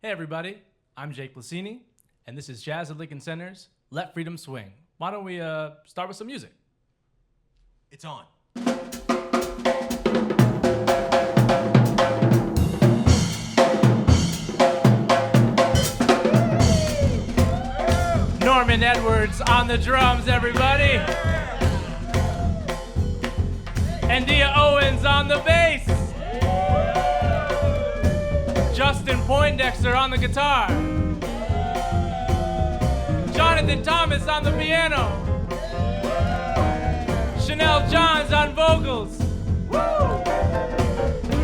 Hey everybody, I'm Jake Blasini, and this is Jazz at Lincoln Center's Let Freedom Swing. Why don't we start with some music? It's on. Norman Edwards on the drums, everybody. Endea Owens on the bass. Justin Poindexter on the guitar. Jonathan Thomas on the piano. Shenel Johns on vocals.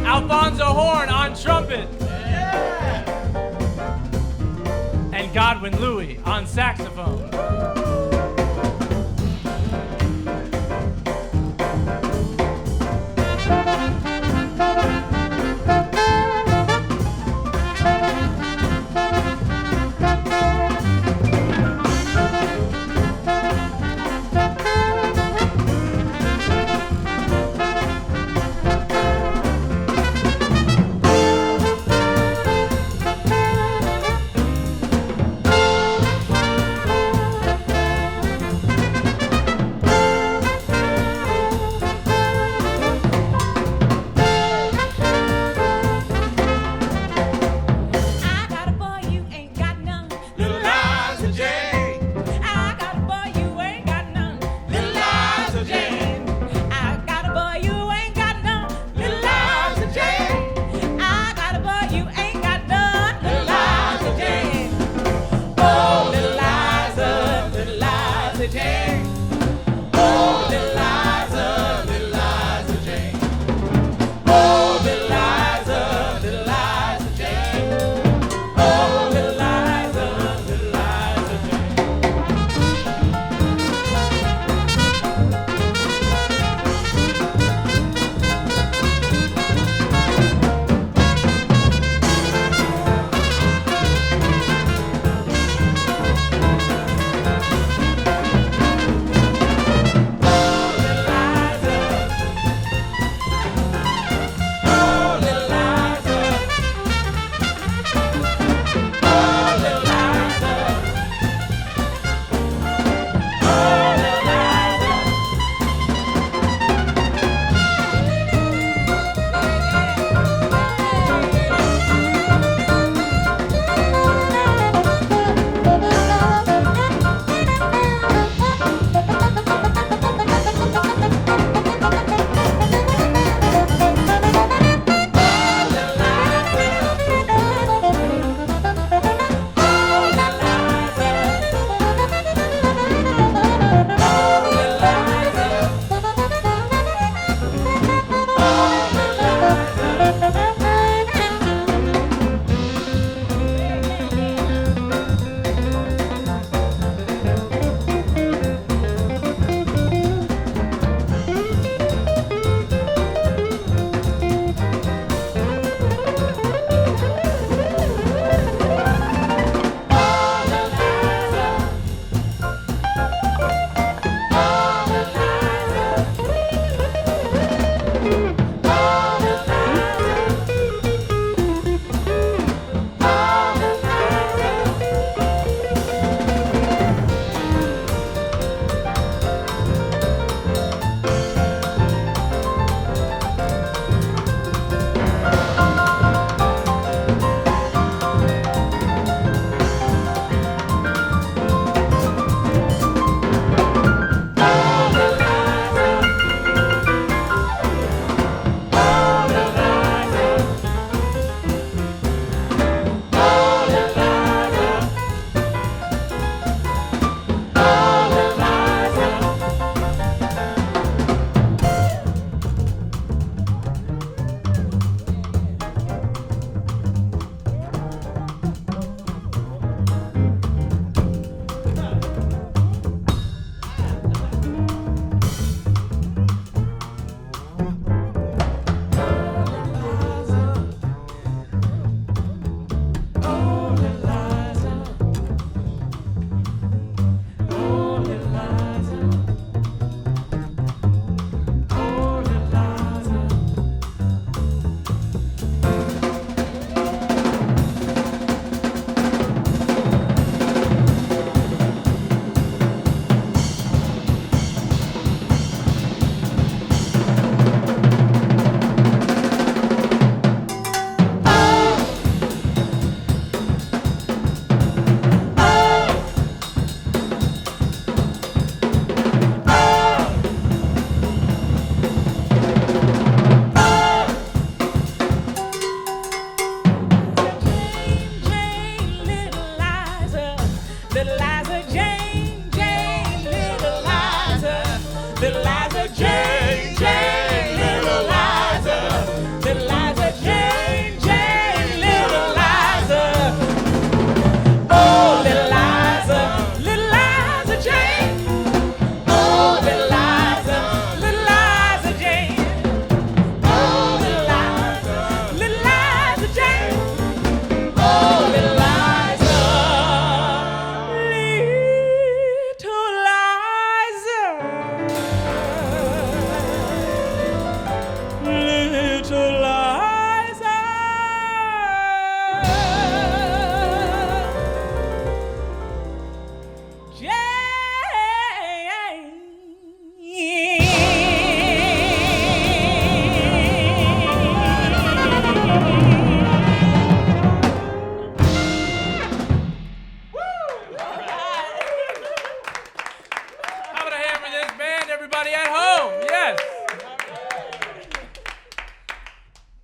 Alphonso Horne on trumpet. And Godwin Louis on saxophone.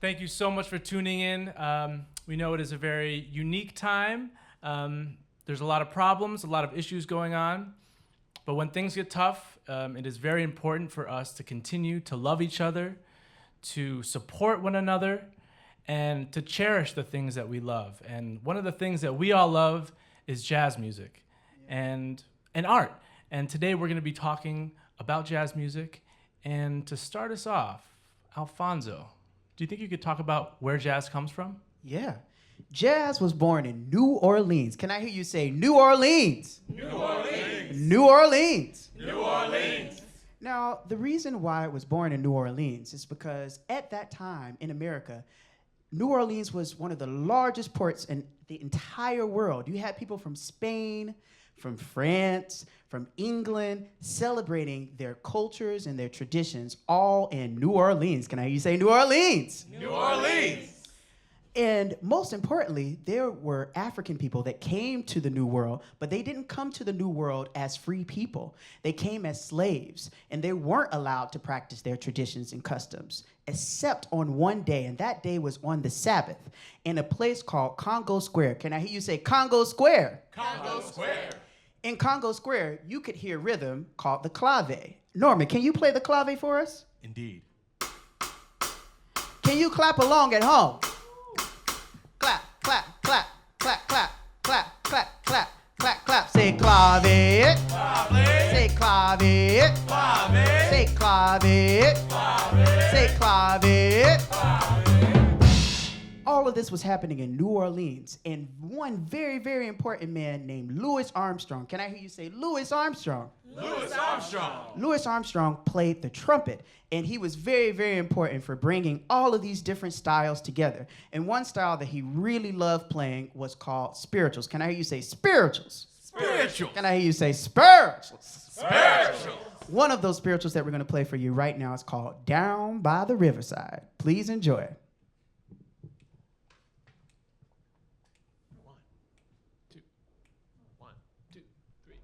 Thank you so much for tuning in. We know it is a very unique time. There's a lot of problems, a lot of issues going on. But when things get tough, it is very important for us to continue to love each other, to support one another, and to cherish the things that we love. And one of the things that we all love is jazz music and art. And today we're going to be talking about jazz music. And to start us off, Alphonso, do you think you could talk about where jazz comes from? Yeah. Jazz was born in New Orleans. Can I hear you say New Orleans? New Orleans. New Orleans. New Orleans. Now, the reason why it was born in New Orleans is because at that time in America, New Orleans was one of the largest ports in the entire world. You had people from Spain, from France, from England, celebrating their cultures and their traditions all in New Orleans. Can I hear you say New Orleans? New Orleans. And most importantly, there were African people that came to the New World, but they didn't come to the New World as free people. They came as slaves, and they weren't allowed to practice their traditions and customs, except on one day, and that day was on the Sabbath, in a place called Congo Square. Can I hear you say Congo Square? Congo Square. In Congo Square, you could hear rhythm called the clave. Norman, can you play the clave for us? Indeed. Can you clap along at home? Clap, clap, clap, clap, clap, clap, clap, clap, clap, clap. Say clave. Say clave. Say clave. Say clave. All of this was happening in New Orleans, and one very, very important man named Louis Armstrong. Can I hear you say Louis Armstrong? Louis Armstrong. Louis Armstrong played the trumpet, and he was very, very important for bringing all of these different styles together. And one style that he really loved playing was called spirituals. Can I hear you say spirituals? Spiritual. Can I hear you say spirituals? Spiritual. One of those spirituals that we're going to play for you right now is called Down by the Riverside. Please enjoy. One, two, three.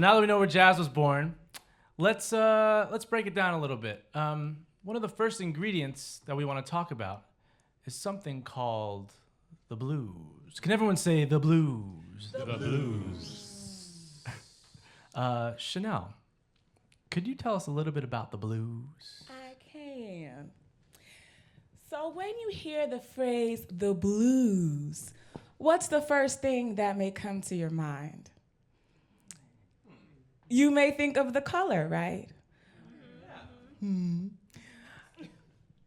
now that we know where jazz was born, let's break it down a little bit. One of the first ingredients that we want to talk about is something called the blues. Can everyone say the blues? The blues. Shenel, could you tell us a little bit about the blues? I can. So when you hear the phrase the blues, what's the first thing that may come to your mind? You may think of the color, right?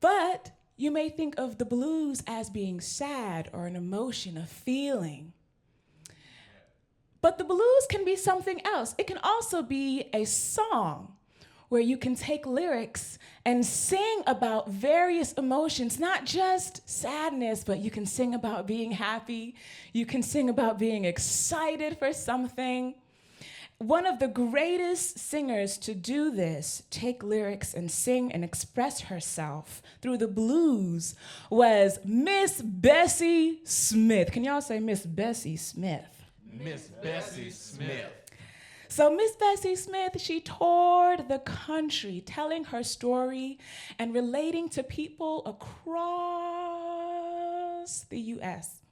But you may think of the blues as being sad or an emotion, a feeling. But the blues can be something else. It can also be a song where you can take lyrics and sing about various emotions, not just sadness, but you can sing about being happy. You can sing about being excited for something. One of the greatest singers to do this, take lyrics and sing and express herself through the blues, was Miss Bessie Smith. Can y'all say Miss Bessie Smith? Miss Bessie Smith. So Miss Bessie Smith, she toured the country telling her story and relating to people across the U.S.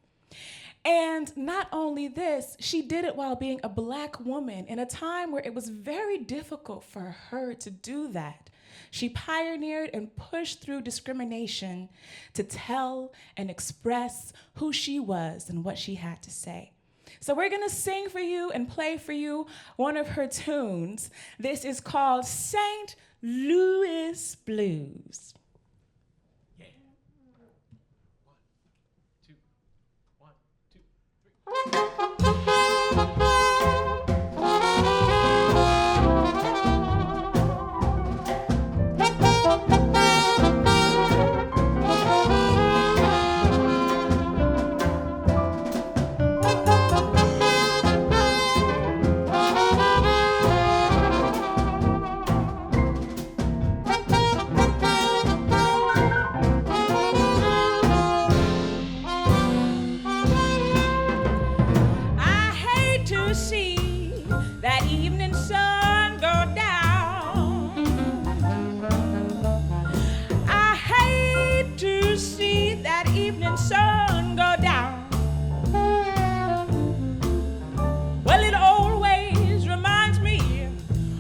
And not only this, she did it while being a Black woman in a time where it was very difficult for her to do that. She pioneered and pushed through discrimination to tell and express who she was and what she had to say. So we're gonna sing for you and play for you one of her tunes. This is called St. Louis Blues. Yeah. 1, 2, 1, 2, 3.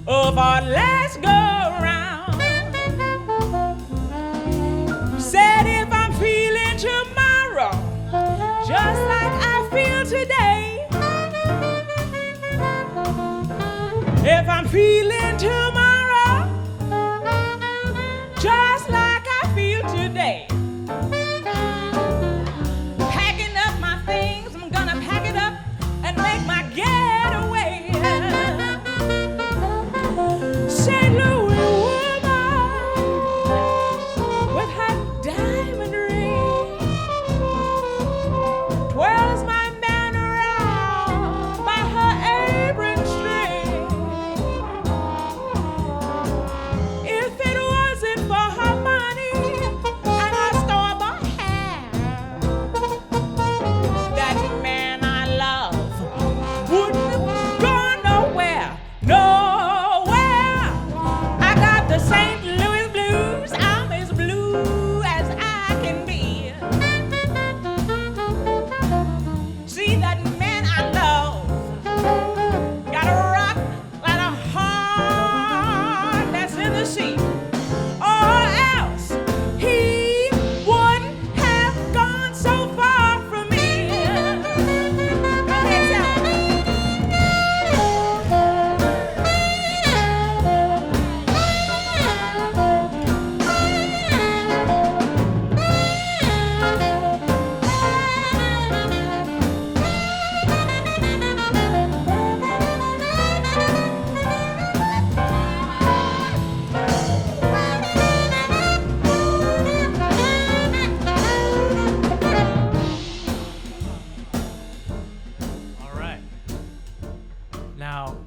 Of our last go round. Said if I'm feeling tomorrow just like I feel today, if I'm feeling tomorrow just like I feel today, packing up my things, I'm gonna pack it up and make my getaway. St. Louis woman with her diamond ring twirls my man around by her apron string. If it wasn't for her money and her store-bought hair, that man I love wouldn't have gone nowhere. The St. Louis blues, I'm as blue as I can be. See that man I love, got a rock like a heart that's in the sea, or else he wouldn't have gone so far from me. Go ahead, Sandra.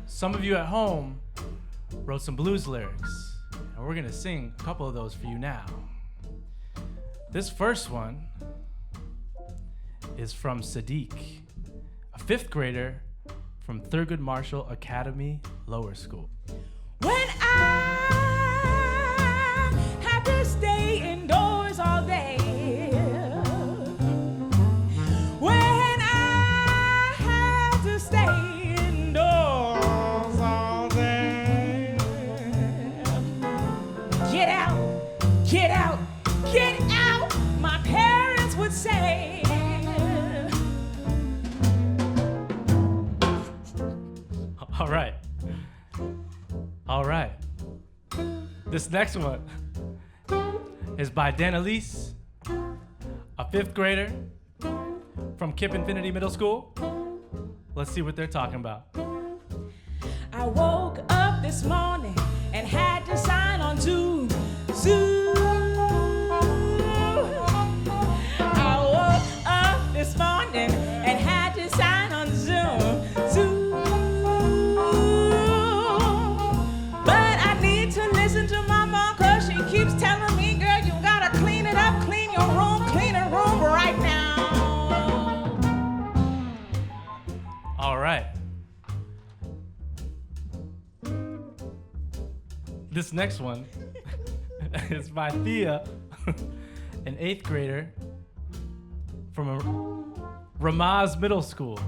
Some of you at home wrote some blues lyrics, and we're gonna sing a couple of those for you now. This first one is from Sadiq, a 5th grader from Thurgood Marshall Academy Lower School. When I have to stay indoors all day, when I have to stay indoors all day, get out, get out, get out, my parents would say. All right. All right. This next one is by Danelise, a 5th grader from Kip Infinity Middle School. Let's see what they're talking about. I woke up this morning and had to sign on Zoom. I woke up this morning and had to sign on Zoom. But I need to listen to my mom 'cause she keeps telling me, girl, you gotta clean it up, clean your room right now. All right. This next one is by Thea, an 8th grader from Ramaz Middle School.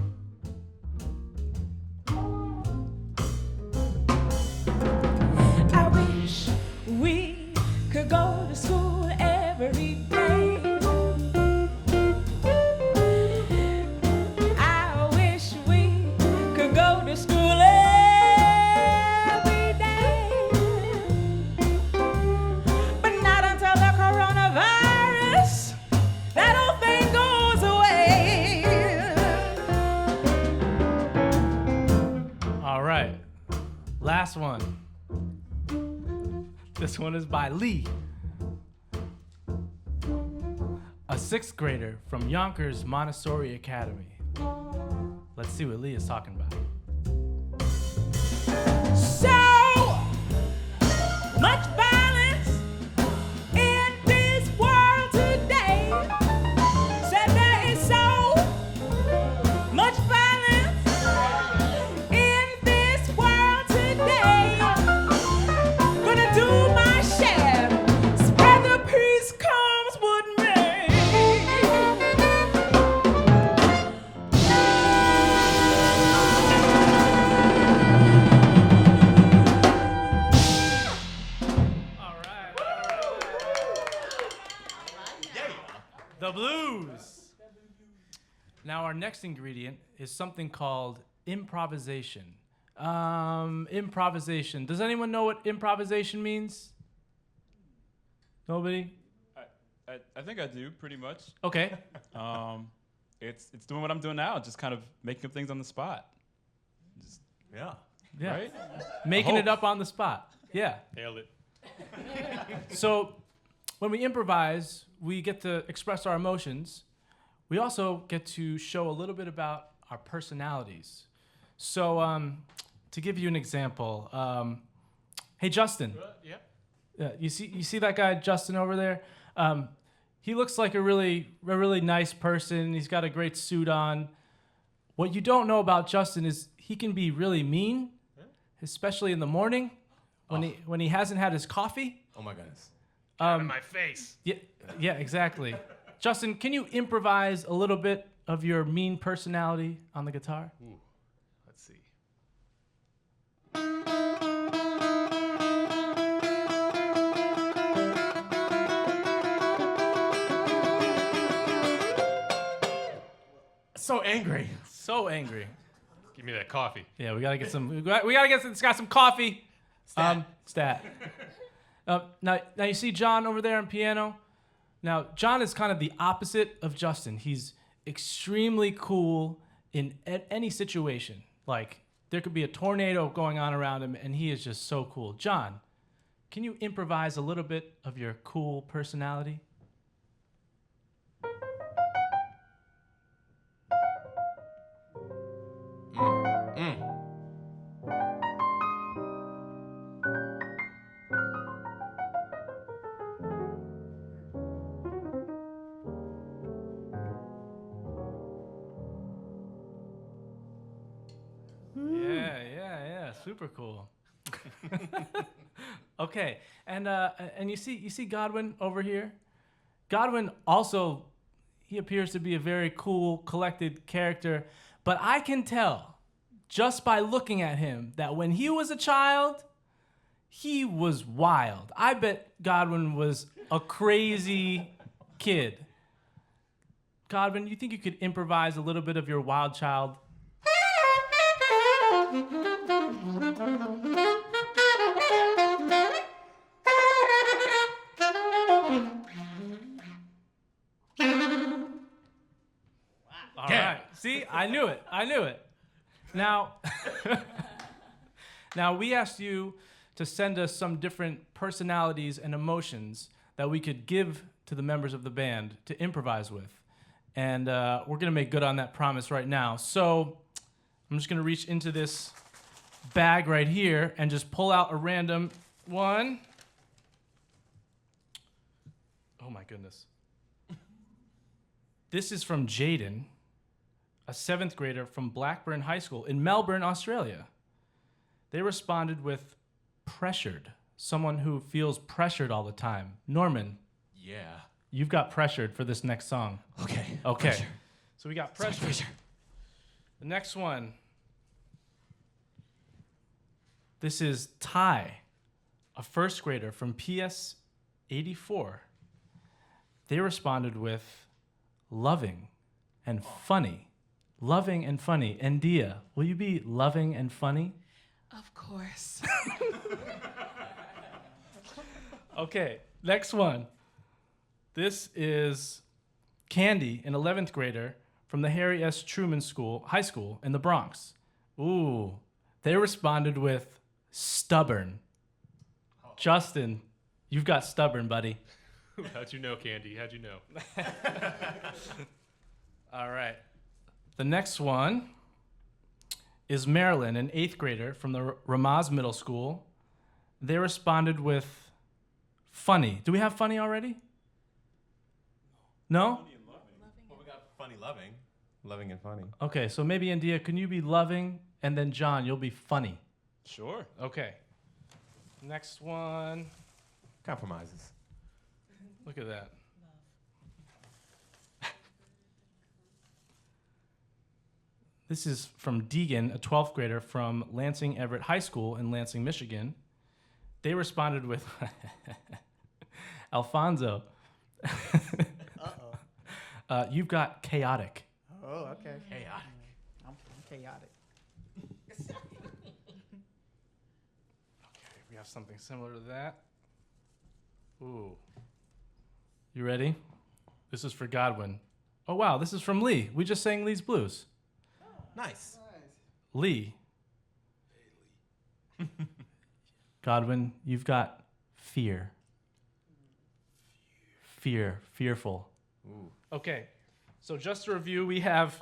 I wish we could go to school every day. I wish we could go to school every day. But not until the coronavirus, that old thing goes away. All right. Last one. This one is by Lee, a 6th grader from Yonkers Montessori Academy. Let's see what Lee is talking about. So much violence in this world today. Said there is so much violence in this world today. Gonna do my share. Spread the peace comes with me. All right. The blues. Now our next ingredient is something called improvisation. Improvisation. Does anyone know what improvisation means? Nobody? I think I do pretty much. Okay. It's doing what I'm doing now, just kind of making up things on the spot. Just, Yeah. Yeah. Right? Making I it up on the spot. Yeah. Nailed it. So when we improvise, we get to express our emotions. We also get to show a little bit about our personalities. So to give you an example, hey Justin, Yeah. you see that guy Justin over there? He looks like a really nice person. He's got a great suit on. What you don't know about Justin is he can be really mean, especially in the morning when he hasn't had his coffee. Oh my goodness. Out of my face. Yeah, exactly. Justin, can you improvise a little bit of your mean personality on the guitar? Ooh, let's see. So angry. So angry. Give me that coffee. Yeah, we gotta get some. We gotta get this guy some coffee. Stat. Now you see John over there on piano. Now John is kind of the opposite of Justin. He's extremely cool in any situation. Like there could be a tornado going on around him, and he is just so cool. John, can you improvise a little bit of your cool personality? Super cool. Okay, and you see Godwin over here. Godwin also, he appears to be a very cool, collected character, but I can tell just by looking at him that when he was a child, he was wild. I bet Godwin was a crazy kid. Godwin, you think you could improvise a little bit of your wild child? All right. See, I knew it. Now, now we asked you to send us some different personalities and emotions that we could give to the members of the band to improvise with. And we're going to make good on that promise right now. So I'm just going to reach into this bag right here and just pull out a random one. Oh, my goodness. This is from Jaden, a 7th grader from Blackburn High School in Melbourne, Australia. They responded with pressured, someone who feels pressured all the time. Norman. Yeah. You've got pressured for this next song. Okay. Okay. So we got pressure. The next one. This is Ty, a 1st grader from PS 84. They responded with loving and funny. Loving and funny. Endea, will you be loving and funny? Of course. Okay, next one. This is Candy, an 11th grader from the Harry S. Truman High School in the Bronx. Ooh, they responded with stubborn. Justin, you've got stubborn, buddy. How'd you know, Candy? How'd you know? All right. The next one is Marilyn, an 8th grader from the Ramaz Middle School. They responded with funny. Do we have funny already? No? Well, we got funny loving. Loving and funny. Okay, so maybe Endea, can you be loving? And then John, you'll be funny. Sure. Okay. Next one. Compromises. Look at that. This is from Deegan, a 12th grader from Lansing Everett High School in Lansing, Michigan. They responded with Alphonso. You've got chaotic. Oh, okay. Chaotic. I'm chaotic. We have something similar to that. Ooh. You ready? This is for Godwin. Oh, wow, this is from Lee. We just sang Lee's Blues. Nice. Lee. Godwin, you've got fear. Fear. Fearful. Ooh. Okay, so just to review, we have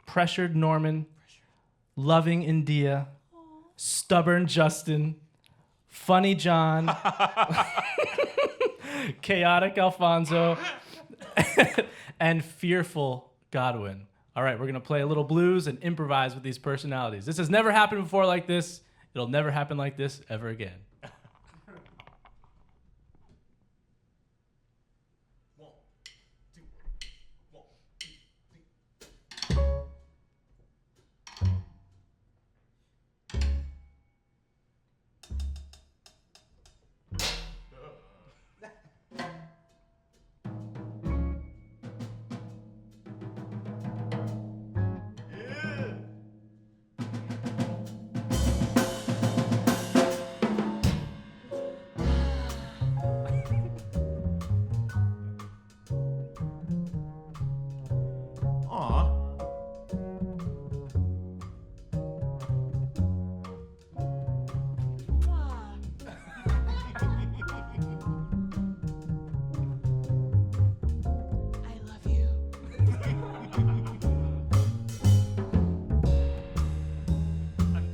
pressured Norman, loving Endea, stubborn Justin, funny John, chaotic Alphonso, and fearful Godwin. All right, we're going to play a little blues and improvise with these personalities. This has never happened before like this. It'll never happen like this ever again. Aw. I love you.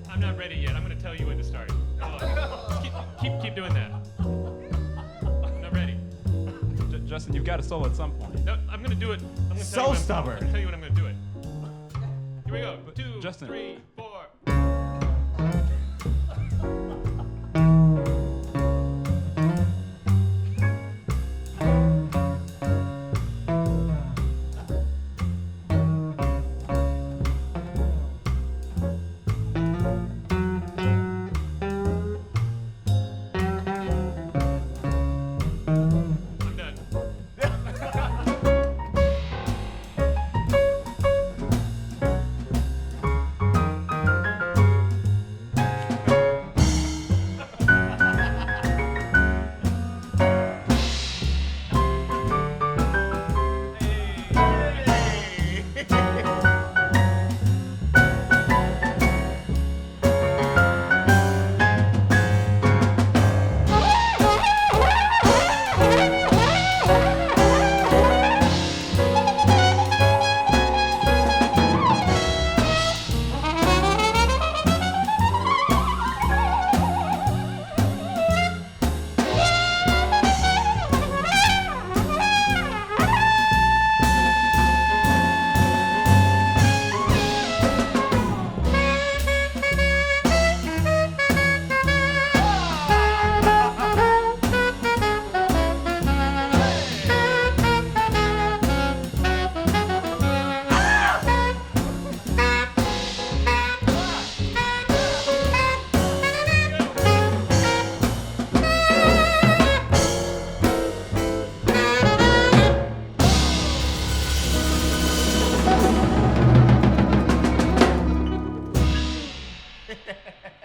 I'm not ready yet. I'm going to tell you when to start. Keep doing that. I'm not ready. Justin, you've got to solo at some point. No, I'm going to do it. I'm gonna tell So you when- stubborn. I'm going to tell you when I'm going to do it. You we go. 2, Justin. 3, 4. I'm done.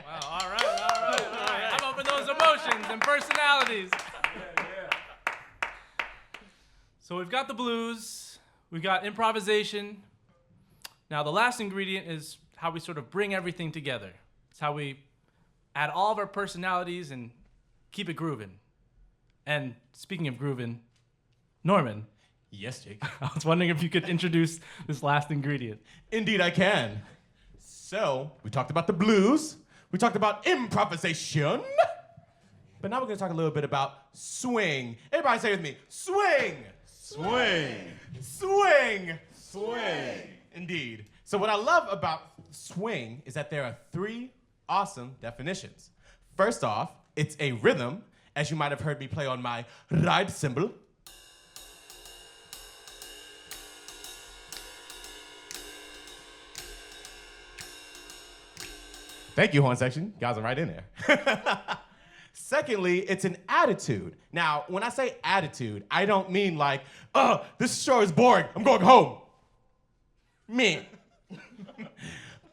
Wow, all right. I'm open those emotions and personalities. So we've got the blues, we've got improvisation. Now the last ingredient is how we sort of bring everything together. It's how we add all of our personalities and keep it grooving. And speaking of grooving, Norman, Yes, Jake. I was wondering if you could introduce this last ingredient. Indeed, I can. So, we talked about the blues. We talked about improvisation. But now we're going to talk a little bit about swing. Everybody say with me, swing. Swing. Swing. Swing. Indeed. So what I love about swing is that there are 3 awesome definitions. First off, it's a rhythm, as you might have heard me play on my ride cymbal. Thank you, horn section. You guys are right in there. Secondly, it's an attitude. Now, when I say attitude, I don't mean like, oh, this show is boring. I'm going home. Me.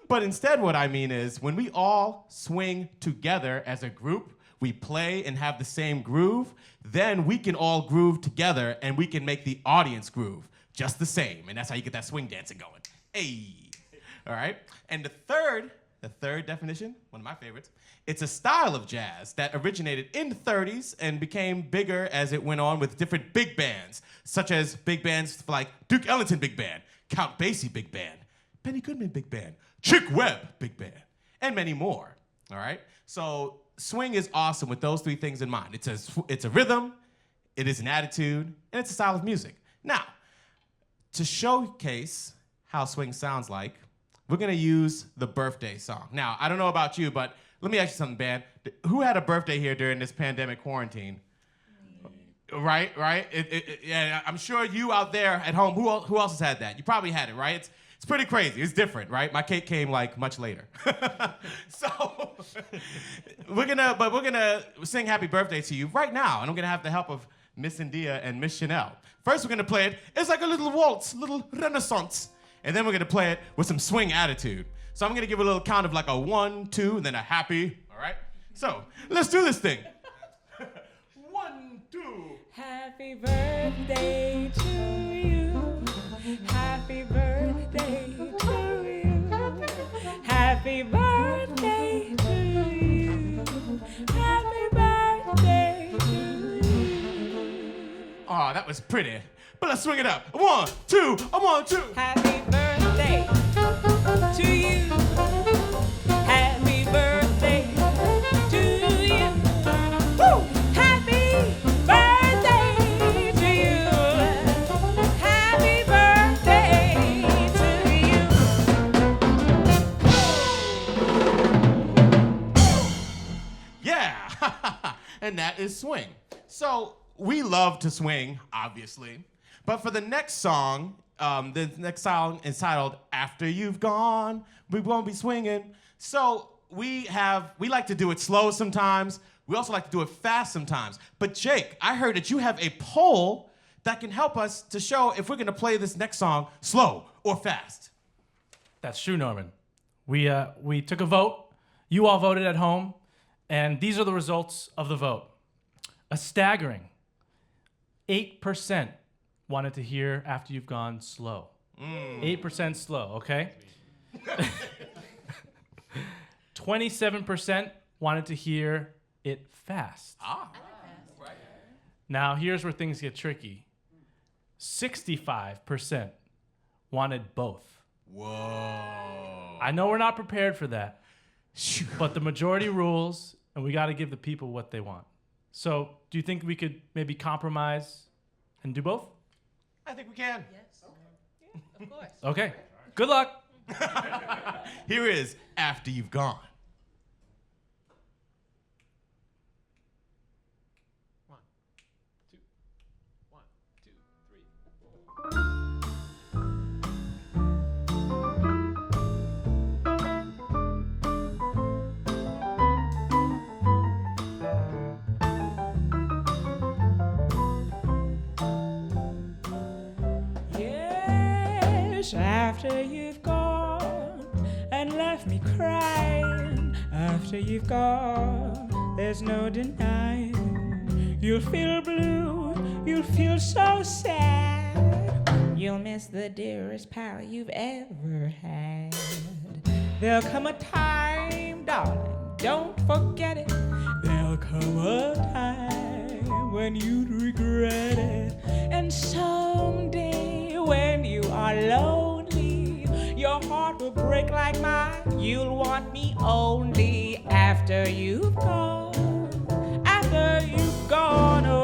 But instead, what I mean is when we all swing together as a group, we play and have the same groove, then we can all groove together and we can make the audience groove just the same. And that's how you get that swing dancing going. Hey. All right? And the third definition, one of my favorites, it's a style of jazz that originated in the 30s and became bigger as it went on with different big bands, such as big bands like Duke Ellington Big Band, Count Basie Big Band, Benny Goodman Big Band, Chick Webb Big Band, and many more, all right? So swing is awesome with those 3 things in mind. It's a rhythm, it is an attitude, and it's a style of music. Now, to showcase how swing sounds like, we're gonna use the birthday song. Now, I don't know about you, but let me ask you something, band. Who had a birthday here during this pandemic quarantine? Right? Yeah, I'm sure you out there at home, who else has had that? You probably had it, right? It's pretty crazy. It's different, right? My cake came like much later. So we're gonna sing happy birthday to you right now, and I'm gonna have the help of Miss Endea and Miss Shenel. First, we're gonna play it. It's like a little waltz, little renaissance. And then we're gonna play it with some swing attitude. So I'm gonna give a little count of like a 1, 2, and then a happy, all right? So let's do this thing. 1, 2. Happy birthday to you. Happy birthday to you. Happy birthday to you. Happy birthday to you. Oh, that was pretty. But let's swing it up. 1, 2, 1, 2. Happy birthday to you. Happy birthday to you. Woo! Happy birthday to you. Happy birthday to you. and that is swing. So we love to swing, obviously. But for the next song is titled After You've Gone, We Won't Be Swinging. So we like to do it slow sometimes. We also like to do it fast sometimes. But Jake, I heard that you have a poll that can help us to show if we're gonna play this next song slow or fast. That's true, Norman. We took a vote. You all voted at home, and these are the results of the vote. A staggering 8% wanted to hear After You've Gone slow. 8% slow, okay? 27% wanted to hear it fast. Now, here's where things get tricky. 65% wanted both. Whoa. I know we're not prepared for that, but the majority rules, and we got to give the people what they want. So, do you think we could maybe compromise and do both? I think we can. Yes. Okay. Yeah, of course. Okay. Good luck. Here is After You've Gone. One, two, three. Yes, after you've gone and left me crying, after you've gone, there's no denying. You'll feel blue, you'll feel so sad. You'll miss the dearest pal you've ever had. There'll come a time, darling, don't forget it. There'll come a time when you'd regret it. And someday when you are lonely, your heart will break like mine. You'll want me only after you've gone, after you've gone away.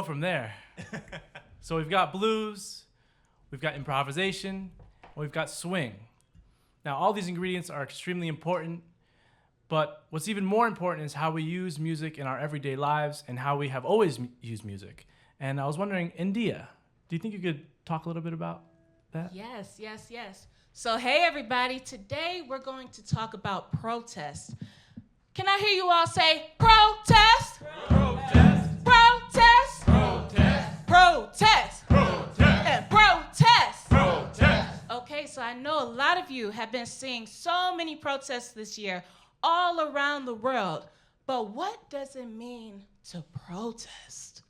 go from there? So we've got blues, we've got improvisation, and we've got swing. Now, all these ingredients are extremely important, but what's even more important is how we use music in our everyday lives and how we have always used music. And I was wondering, Endea, do you think you could talk a little bit about that? Yes. So, hey, everybody. Today, we're going to talk about protest. Can I hear you all say protest? Protest. Protest. Protest. Protest. Protest. And protest. Protest. Okay, so I know a lot of you have been seeing so many protests this year all around the world. But what does it mean to protest?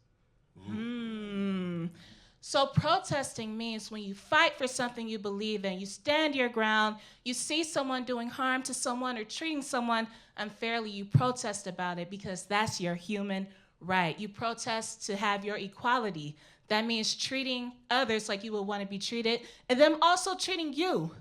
So protesting means when you fight for something you believe in, you stand your ground, you see someone doing harm to someone or treating someone unfairly, you protest about it because that's your human right. You protest to have your equality. That means treating others like you would want to be treated, and them also treating you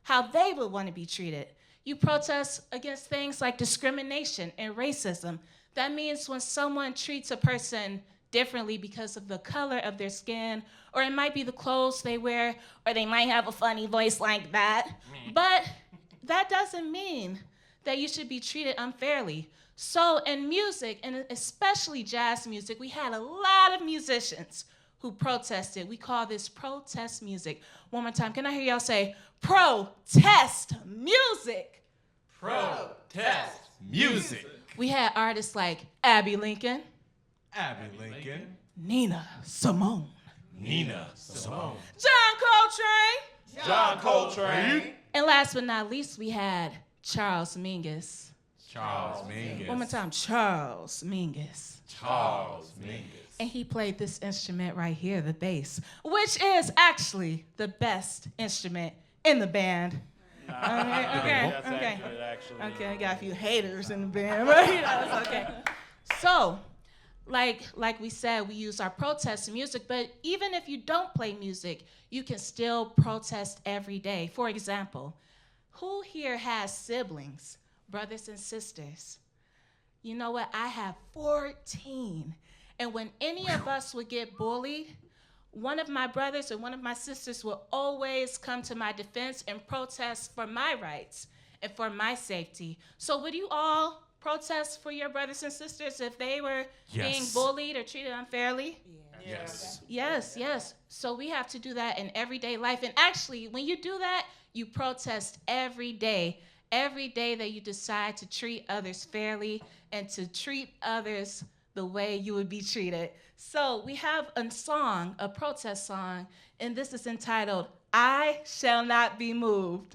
how they would want to be treated. You protest against things like discrimination and racism. That means when someone treats a person differently because of the color of their skin, or it might be the clothes they wear, or they might have a funny voice like that. But that doesn't mean that you should be treated unfairly. So in music, and especially jazz music, we had a lot of musicians who protested. We call this protest music. One more time, can I hear y'all say protest music? Protest music. We had artists like Abby Lincoln, Abby Lincoln. Nina Simone, Nina Simone. John Coltrane, John Coltrane. and last but not least, we had Charles Mingus. Charles Mingus. One more time, Charles Mingus. Charles Mingus. And he played this instrument right here, the bass, which is actually the best instrument in the band. Okay. Okay, I got a few haters in the band, but it's okay. So, like we said, we use our protest music, but even if you don't play music, you can still protest every day. For example, who here has siblings, brothers and sisters? You know what? I have 14. And when any of us would get bullied, one of my brothers or one of my sisters will always come to my defense and protest for my rights and for my safety. So would you all protest for your brothers and sisters if they were being bullied or treated unfairly? Yes. Yes. So we have to do that in everyday life. And actually, when you do that, you protest every day that you decide to treat others fairly and to treat others the way you would be treated. So we have a song, a protest song, and this is entitled, I Shall Not Be Moved.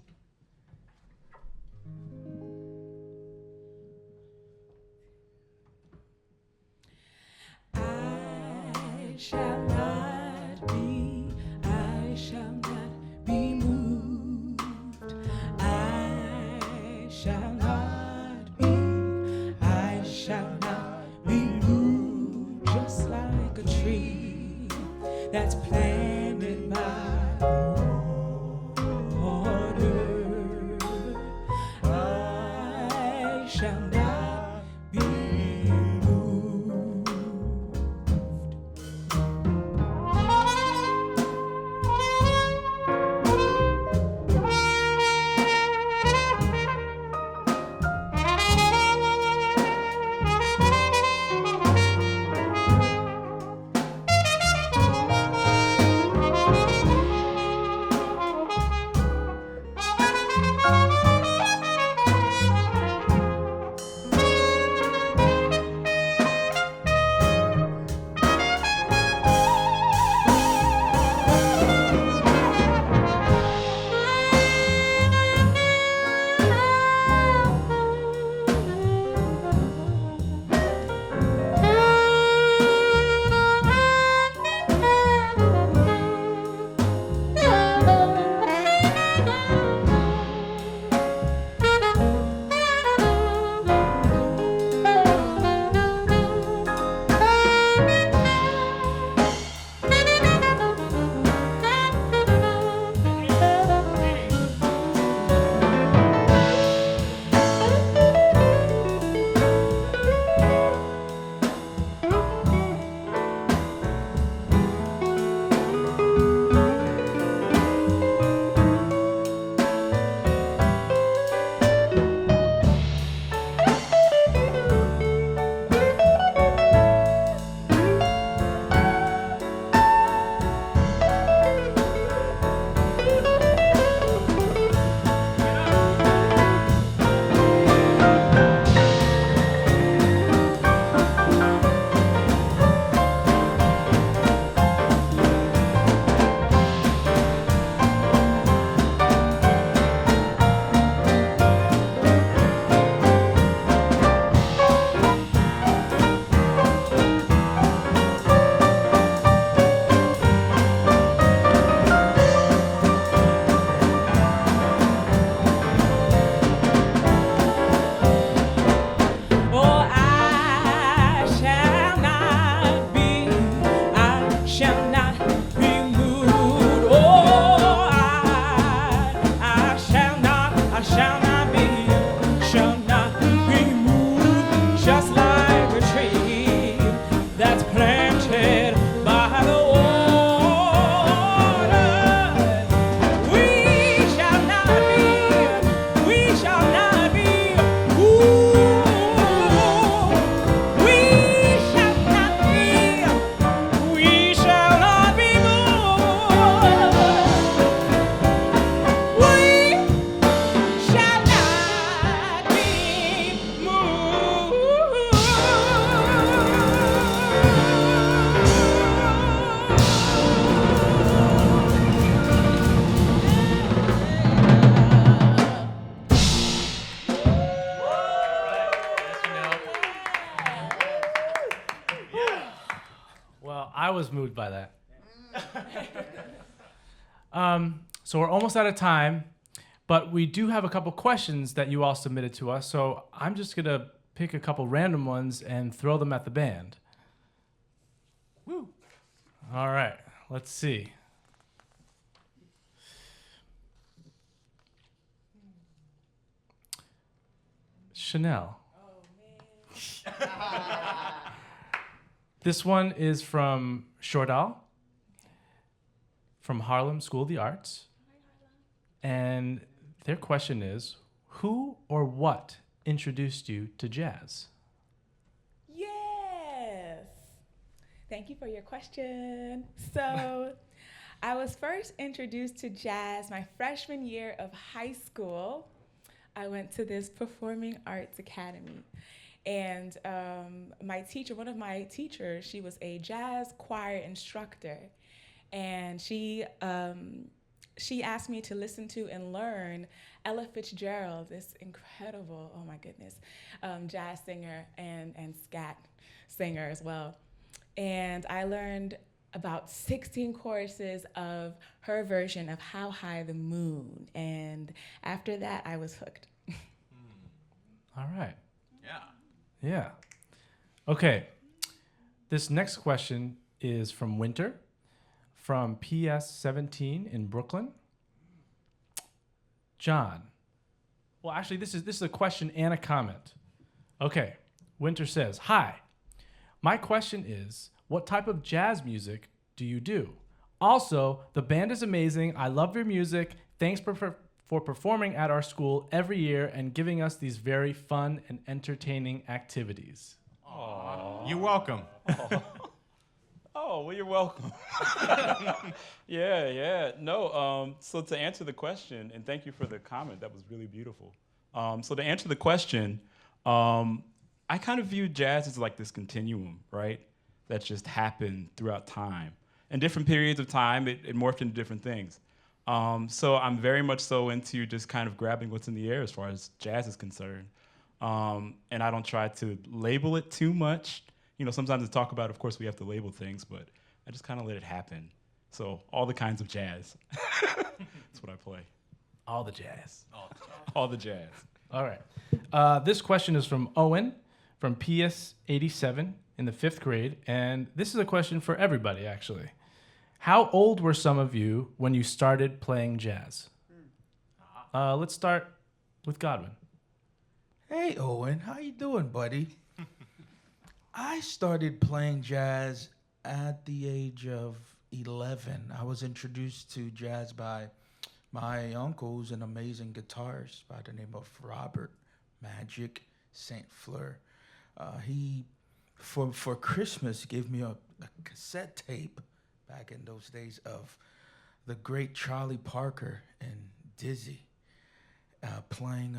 I shall not be moved. I shall not be moved. Just like a tree that's planted by the water. I shall not be moved. was moved by that. So we're almost out of time, but we do have a couple questions that you all submitted to us. So I'm just gonna pick a couple random ones and throw them at the band. Woo! All right, let's see. Shenel. This one is from Shordal, from Harlem School of the Arts. And their question is, who or what introduced you to jazz? Yes. Thank you for your question. So, I was first introduced to jazz my freshman year of high school. I went to this performing arts academy. And my teacher, one of my teachers, she was a jazz choir instructor. And she asked me to listen to and learn Ella Fitzgerald, this incredible, oh my goodness, jazz singer and scat singer as well. And I learned about 16 choruses of her version of How High the Moon. And after that, I was hooked. All right. Yeah. Yeah. Okay. This next question is from Winter, from PS 17 in Brooklyn. John. Well, actually, this is a question and a comment. Okay. Winter says, "Hi. My question is, what type of jazz music do you do? Also, the band is amazing. I love your music. Thanks for performing at our school every year and giving us these very fun and entertaining activities." You're welcome. Oh, well, you're welcome. Yeah. No, so to answer the question, and thank you for the comment, that was really beautiful. So to answer the question, I kind of view jazz as like this continuum, right? That's just happened throughout time. In different periods of time, it morphed into different things. So I'm very much so into just kind of grabbing what's in the air as far as jazz is concerned. And I don't try to label it too much. You know, sometimes to talk about, of course, we have to label things, but I just kind of let it happen. So all the kinds of jazz. That's what I play. All the jazz. All the jazz. All right. This question is from Owen, from PS 87 in the 5th grade. And this is a question for everybody, actually. How old were some of you when you started playing jazz? Let's start with Godwin. Hey, Owen, how you doing, buddy? I started playing jazz at the age of 11. I was introduced to jazz by my uncle, who's an amazing guitarist by the name of Robert Magic St. Fleur. He, for Christmas, gave me a cassette tape back in those days of the great Charlie Parker and Dizzy playing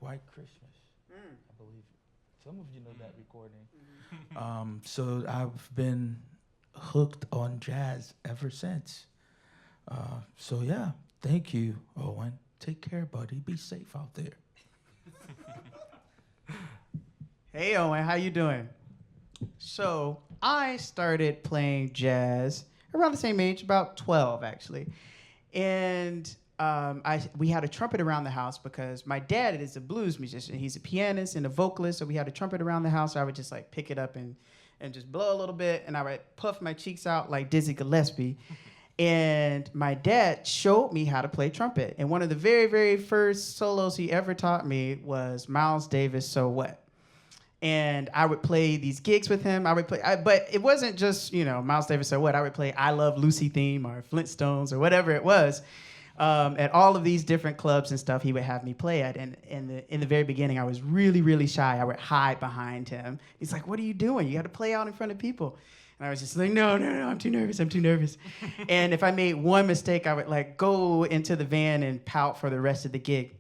White Christmas, I believe. Some of you know that recording. So I've been hooked on jazz ever since. So yeah, thank you, Owen. Take care, buddy. Be safe out there. Hey, Owen, how you doing? So I started playing jazz around the same age, about 12 actually, and we had a trumpet around the house because my dad is a blues musician. He's a pianist and a vocalist, so we had a trumpet around the house. So I would just like pick it up and just blow a little bit, and I would puff my cheeks out like Dizzy Gillespie. And my dad showed me how to play trumpet. And one of the very, very first solos he ever taught me was Miles Davis' "So What." And I would play these gigs with him. But it wasn't just, Miles Davis' "So What." I would play "I Love Lucy" theme or Flintstones or whatever it was. At all of these different clubs and stuff he would have me play at. And in the very beginning, I was really, really shy. I would hide behind him. He's like, "What are you doing? You got to play out in front of people." And I was just like, no, I'm too nervous. And if I made one mistake, I would like go into the van and pout for the rest of the gig.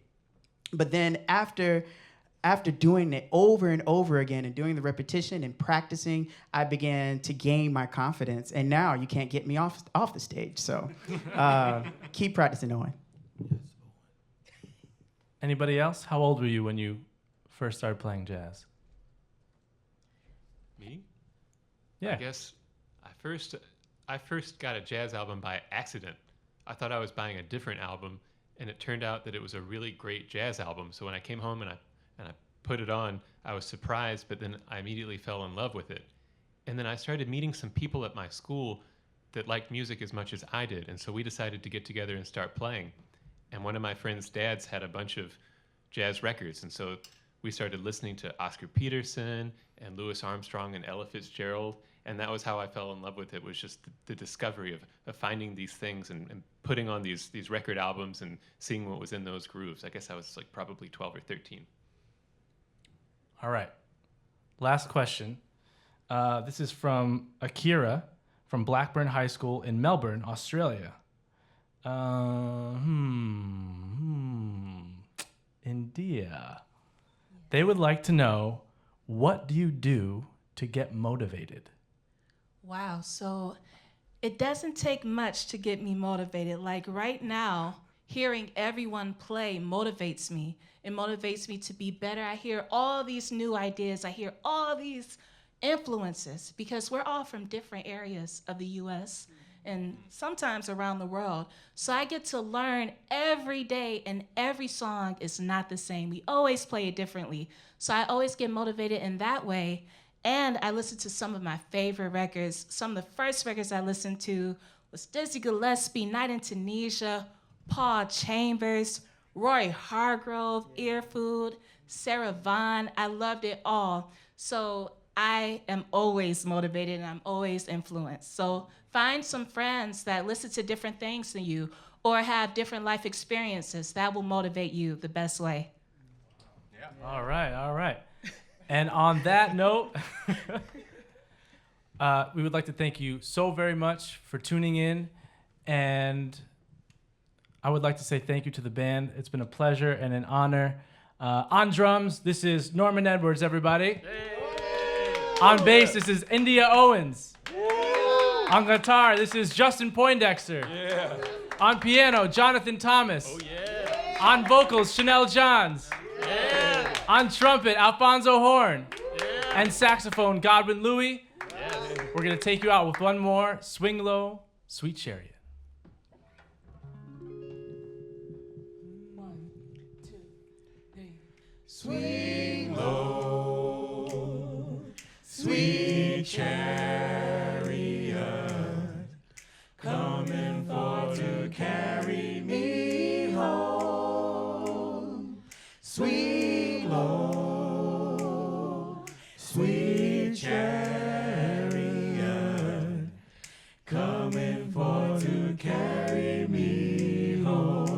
But then after doing it over and over again and doing the repetition and practicing, I began to gain my confidence. And now you can't get me off the stage. So keep practicing, Owen. Anybody else? How old were you when you first started playing jazz? Me? Yeah. I guess I I first got a jazz album by accident. I thought I was buying a different album, and it turned out that it was a really great jazz album. So when I came home and I put it on, I was surprised, but then I immediately fell in love with it. And then I started meeting some people at my school that liked music as much as I did, and so we decided to get together and start playing. And one of my friend's dads had a bunch of jazz records, and so we started listening to Oscar Peterson and Louis Armstrong and Ella Fitzgerald, and that was how I fell in love with it, was just the discovery of finding these things and putting on these record albums and seeing what was in those grooves. I guess I was like probably 12 or 13. All right. Last question. This is from Akira from Blackburn High School in Melbourne, Australia. Endea. They would like to know, what do you do to get motivated? Wow, so it doesn't take much to get me motivated. Like right now, hearing everyone play motivates me. It motivates me to be better. I hear all these new ideas. I hear all these influences, because we're all from different areas of the US and sometimes around the world. So I get to learn every day, and every song is not the same. We always play it differently. So I always get motivated in that way. And I listen to some of my favorite records. Some of the first records I listened to was Dizzy Gillespie, Night in Tunisia, Paul Chambers, Roy Hargrove, Earfood, Sarah Vaughan. I loved it all. So I am always motivated and I'm always influenced. So find some friends that listen to different things than you or have different life experiences. That will motivate you the best way. Yeah. All right. And on that note, we would like to thank you so very much for tuning in. And I would like to say thank you to the band. It's been a pleasure and an honor. On drums, this is Norman Edwards, everybody. On bass, this is Endea Owens. On guitar, this is Justin Poindexter. On piano, Jonathan Thomas. On vocals, Shenel Johns. On trumpet, Alphonso Horne. And saxophone, Godwin Louis. We're going to take you out with one more, Swing Low, Sweet Chariot. 1, 2, 3. Swing low, sweet chariot, coming for to carry me home. Swing low, sweet chariot, coming for to carry me home.